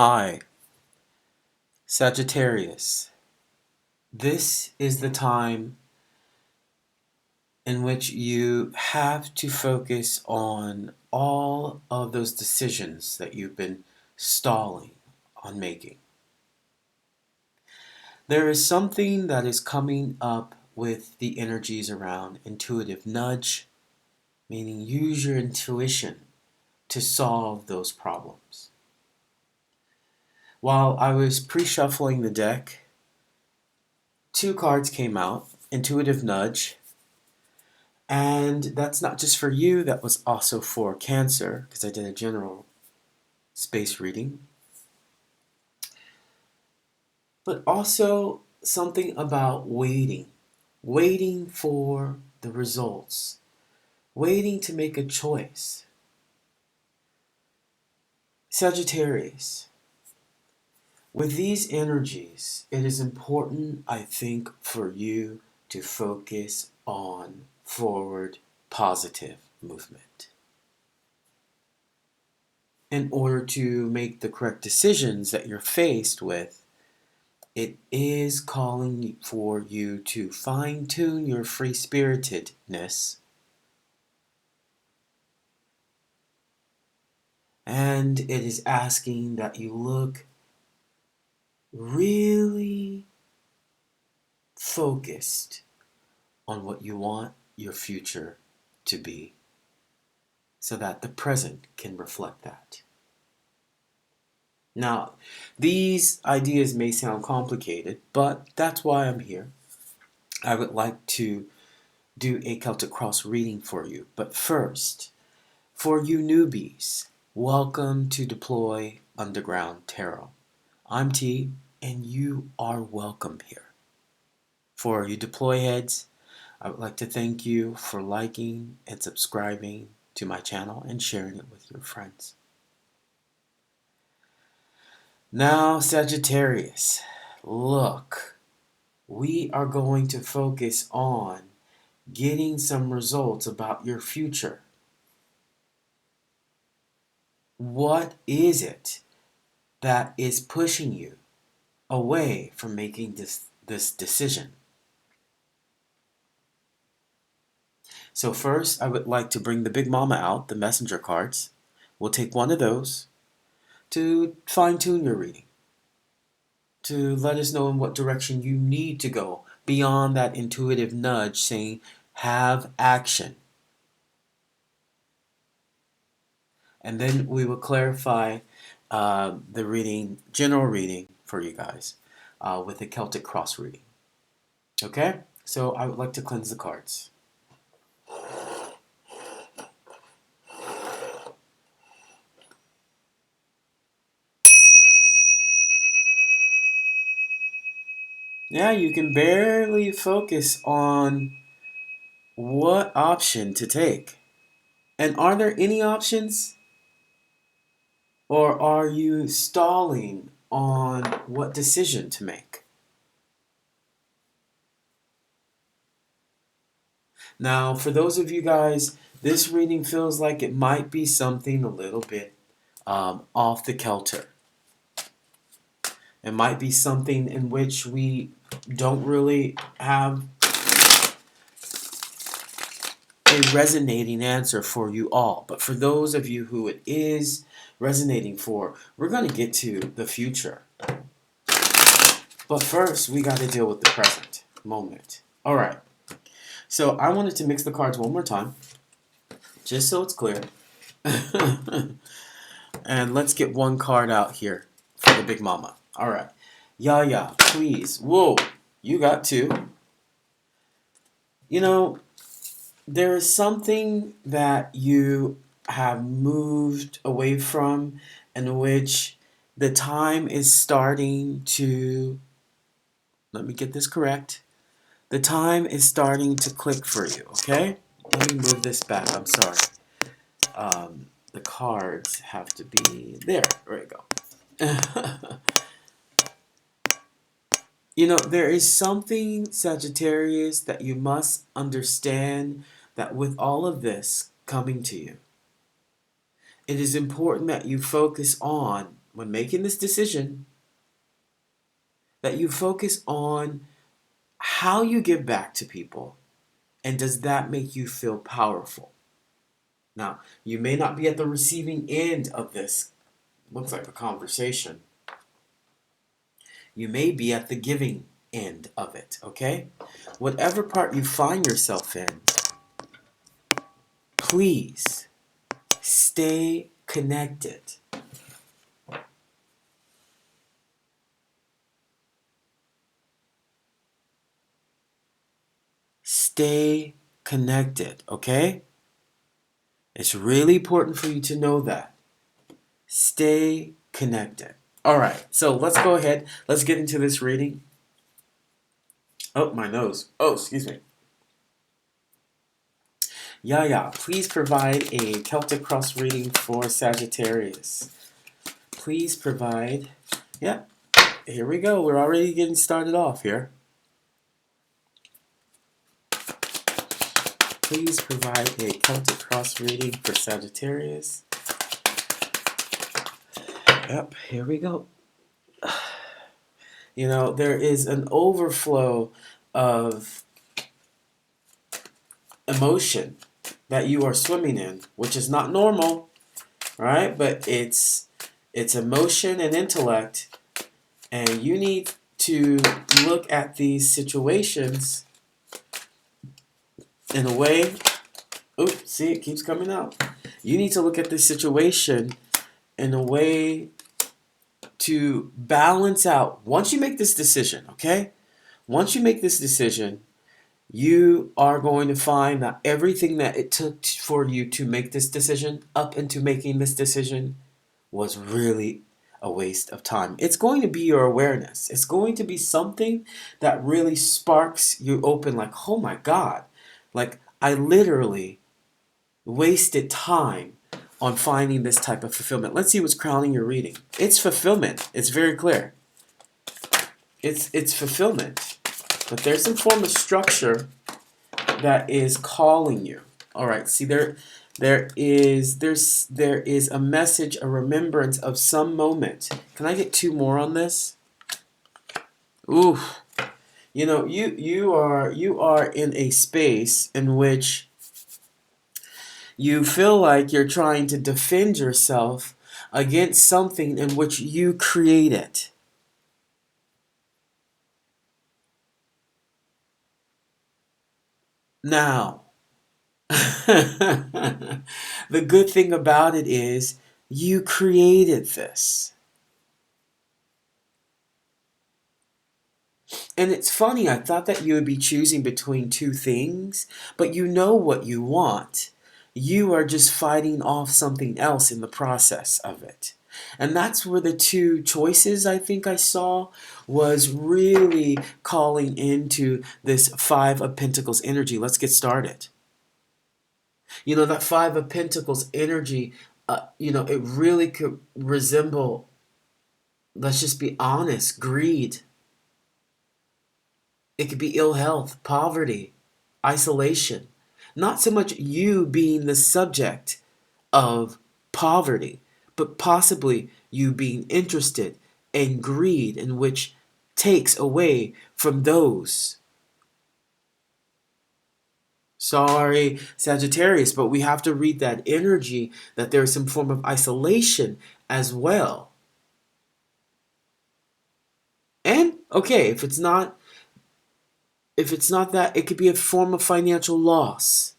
Hi, Sagittarius. This is the time in which you have to focus on all of those decisions that you've been stalling on making. There is something that is coming up with the energies around intuitive nudge, meaning use your intuition to solve those problems. While I was pre-shuffling the deck, two cards came out, intuitive nudge. And that's not just for you, that was also for Cancer, because I did a general space reading. But also something about waiting for the results, waiting to make a choice. Sagittarius, with these energies, it is important, I think, for you to focus on forward positive movement. In order to make the correct decisions that you're faced with, it is calling for you to fine-tune your free-spiritedness, and it is asking that you look really focused on what you want your future to be, so that the present can reflect that. Now, these ideas may sound complicated, but that's why I'm here. I would like to do a Celtic Cross reading for you. But first, for you newbies, welcome to Deploy Underground Tarot. I'm T, and you are welcome here. For you Deploy heads, I would like to thank you for liking and subscribing to my channel and sharing it with your friends. Now, Sagittarius, look, we are going to focus on getting some results about your future. What is it that is pushing you away from making this decision? So first, I would like to bring the Big Mama out, the messenger cards. We'll take one of those to fine-tune your reading, to let us know in what direction you need to go beyond that intuitive nudge saying, have action. And then we will clarify the reading, general reading for you guys with the Celtic Cross reading. Okay? So I would like to cleanse the cards. Yeah, you can barely focus on what option to take. And are there any options? Or are you stalling on what decision to make? Now, for those of you guys, this reading feels like it might be something a little bit off the kilter. It might be something in which we don't really have a resonating answer for you all. But for those of you who it is resonating for, we're going to get to the future. But first, we got to deal with the present moment. All right. So I wanted to mix the cards one more time, just so it's clear. And let's get one card out here for the Big Mama. All right. Yeah, please. Whoa, you got two. You know, there is something that you have moved away from in which the time is starting to, let me get this correct, the time is starting to click for you, okay? Let me move this back, I'm sorry. The cards have to be there. There we go. You know, there is something, Sagittarius, that you must understand, that with all of this coming to you, it is important that you focus on when making this decision, that you focus on how you give back to people, and does that make you feel powerful? Now, you may not be at the receiving end of this, looks like a conversation. You may be at the giving end of it, okay? Whatever part you find yourself in, please stay connected. Stay connected, okay? It's really important for you to know that. Stay connected. All right, so let's go ahead. Let's get into this reading. Oh, my nose. Oh, excuse me. Yaya, please provide a Celtic cross reading for Sagittarius. Please provide. Yeah, here we go. We're already getting started off here. Please provide a Celtic cross reading for Sagittarius. Yep, here we go. You know, there is an overflow of emotion that you are swimming in, which is not normal, right? But it's emotion and intellect, and you need to look at these situations in a way. Oops, see, it keeps coming out. You need to look at this situation in a way to balance out. Once you make this decision, okay? Once you make this decision, you are going to find that everything that it took for you to make this decision, up into making this decision, was really a waste of time. It's going to be your awareness. It's going to be something that really sparks you open, like, oh my God, like I literally wasted time on finding this type of fulfillment. Let's see what's crowning your reading. It's fulfillment. It's very clear. It's fulfillment. But there's some form of structure that is calling you. All right. See, there is a message, a remembrance of some moment. Can I get two more on this? Ooh. You know, you are in a space in which you feel like you're trying to defend yourself against something in which you created. Now, the good thing about it is you created this. And it's funny, I thought that you would be choosing between two things, but you know what you want. You are just fighting off something else in the process of it. And that's where the two choices I think I saw was really calling into this Five of Pentacles energy. Let's get started. You know, that Five of Pentacles energy, it really could resemble, let's just be honest, greed. It could be ill health, poverty, isolation. Not so much you being the subject of poverty, but possibly you being interested in greed, in which takes away from those. Sorry, Sagittarius, but we have to read that energy that there is some form of isolation as well. And, okay, if it's not that, it could be a form of financial loss.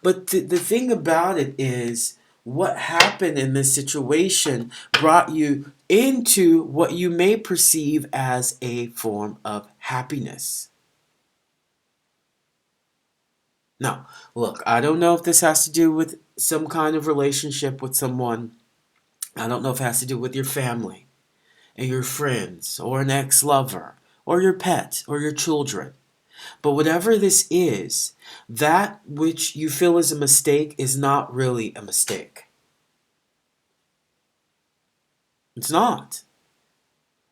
But the thing about it is, what happened in this situation brought you into what you may perceive as a form of happiness. Now, look, I don't know if this has to do with some kind of relationship with someone. I don't know if it has to do with your family and your friends or an ex-lover or your pet or your children. But whatever this is, that which you feel is a mistake is not really a mistake. It's not.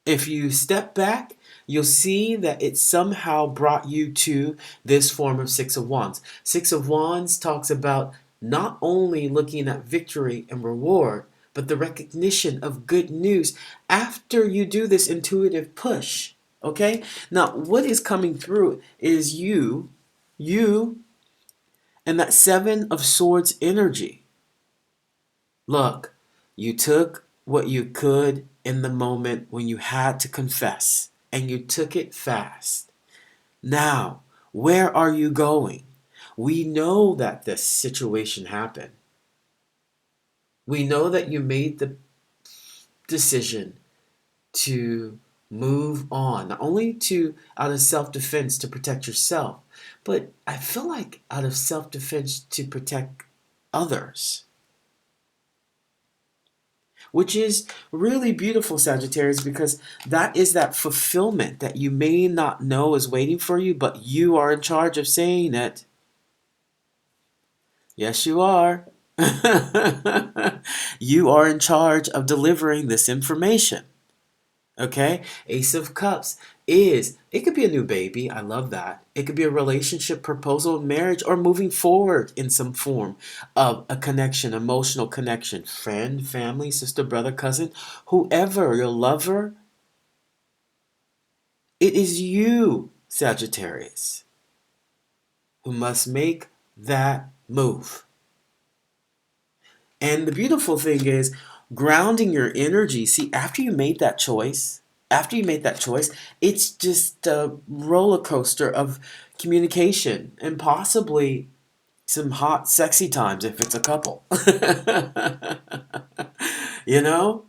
If you step back, you'll see that it somehow brought you to this form of Six of Wands. Six of Wands talks about not only looking at victory and reward, but the recognition of good news after you do this intuitive push. Okay? Now, what is coming through is you, and that Seven of Swords energy. Look, you took what you could in the moment when you had to confess, and you took it fast. Now, where are you going? We know that this situation happened. We know that you made the decision to move on, not only to out of self-defense to protect yourself, but I feel like out of self-defense to protect others, which is really beautiful, Sagittarius, because that is that fulfillment that you may not know is waiting for you, but you are in charge of saying it. Yes, you are. You are in charge of delivering this information. Okay? Ace of Cups is, it could be a new baby. I love that. It could be a relationship, proposal, marriage, or moving forward in some form of a connection, emotional connection. Friend, family, sister, brother, cousin, whoever, your lover. It is you, Sagittarius, who must make that move. And the beautiful thing is grounding your energy. See, after you made that choice, it's just a roller coaster of communication and possibly some hot, sexy times if it's a couple. You know?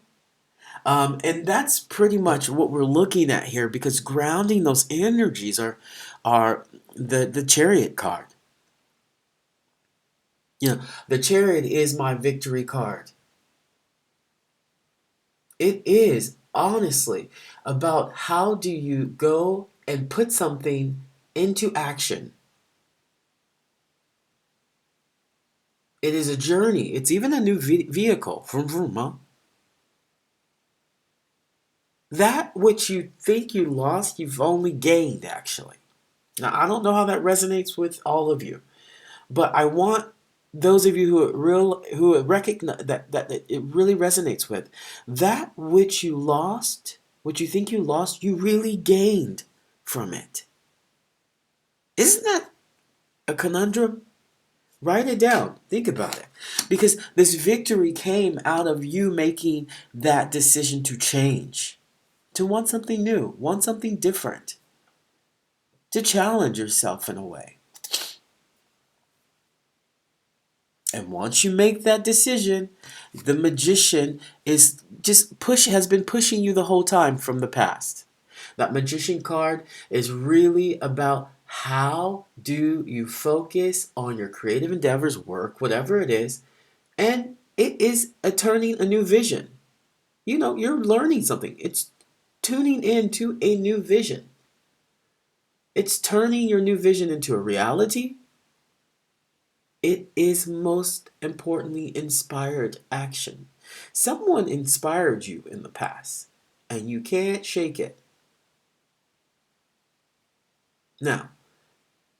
And that's pretty much what we're looking at here, because grounding those energies are the Chariot card. You know, the Chariot is my victory card. It is honestly about how do you go and put something into action. It is a journey. It's even a new vehicle. Vroom, vroom, huh? That which you think you lost, you've only gained, actually. Now, I don't know how that resonates with all of you, but I want those of you who recognize that it really resonates with, that which you lost, what you think you lost, you really gained from it. Isn't that a conundrum? Write it down. Think about it. Because this victory came out of you making that decision to change, to want something new, want something different, to challenge yourself in a way. And once you make that decision, the magician has been pushing you the whole time from the past. That magician card is really about how do you focus on your creative endeavors, work, whatever it is, and it is turning a new vision. You know, you're learning something. It's tuning into a new vision. It's turning your new vision into a reality. It is most importantly inspired action. Someone inspired you in the past, and you can't shake it. Now,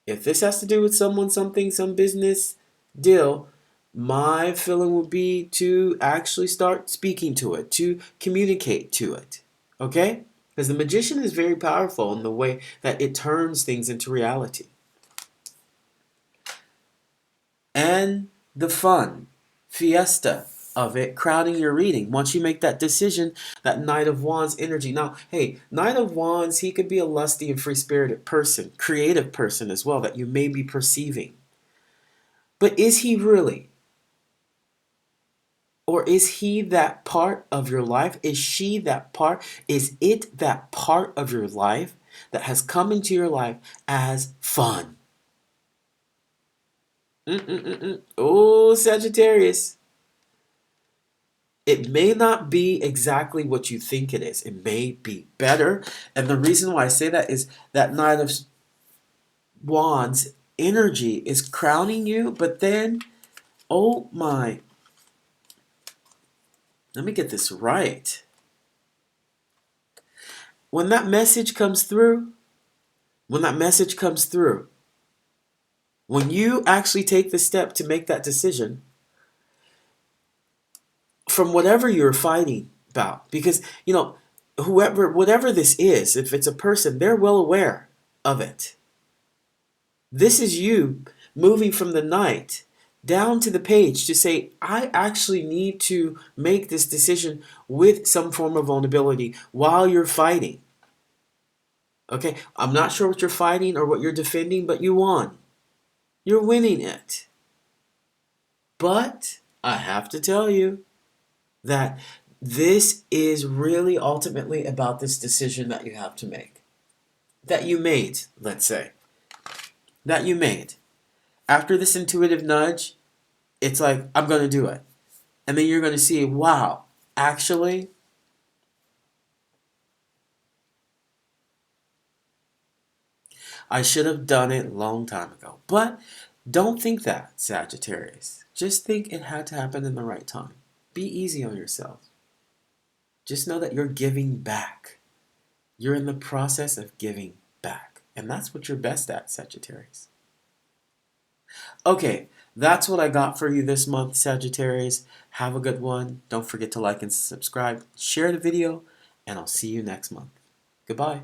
if this has to do with someone, something, some business deal, my feeling would be to actually start speaking to it, to communicate to it. Okay? Because the magician is very powerful in the way that it turns things into reality. And the fun, fiesta of it, crowding your reading. Once you make that decision, that Knight of Wands energy. Now, hey, Knight of Wands, he could be a lusty and free-spirited person, creative person as well, that you may be perceiving. But is he really? Or is he that part of your life? Is she that part? Is it that part of your life that has come into your life as fun? Oh, Sagittarius. It may not be exactly what you think it is. It may be better. And the reason why I say that is that Knight of Wands energy is crowning you, but then, oh my, let me get this right. When that message comes through, When you actually take the step to make that decision from whatever you're fighting about, because, whatever this is, if it's a person, they're well aware of it. This is you moving from the night down to the page to say, I actually need to make this decision with some form of vulnerability while you're fighting. Okay, I'm not sure what you're fighting or what you're defending, but you won. You're winning it. But I have to tell you that this is really ultimately about this decision that you have to make. That you made, let's say. That you made. After this intuitive nudge, it's like, I'm going to do it. And then you're going to see, wow, actually, I should have done it a long time ago. But don't think that, Sagittarius. Just think it had to happen in the right time. Be easy on yourself. Just know that you're giving back. You're in the process of giving back. And that's what you're best at, Sagittarius. Okay, that's what I got for you this month, Sagittarius. Have a good one. Don't forget to like and subscribe. Share the video, and I'll see you next month. Goodbye.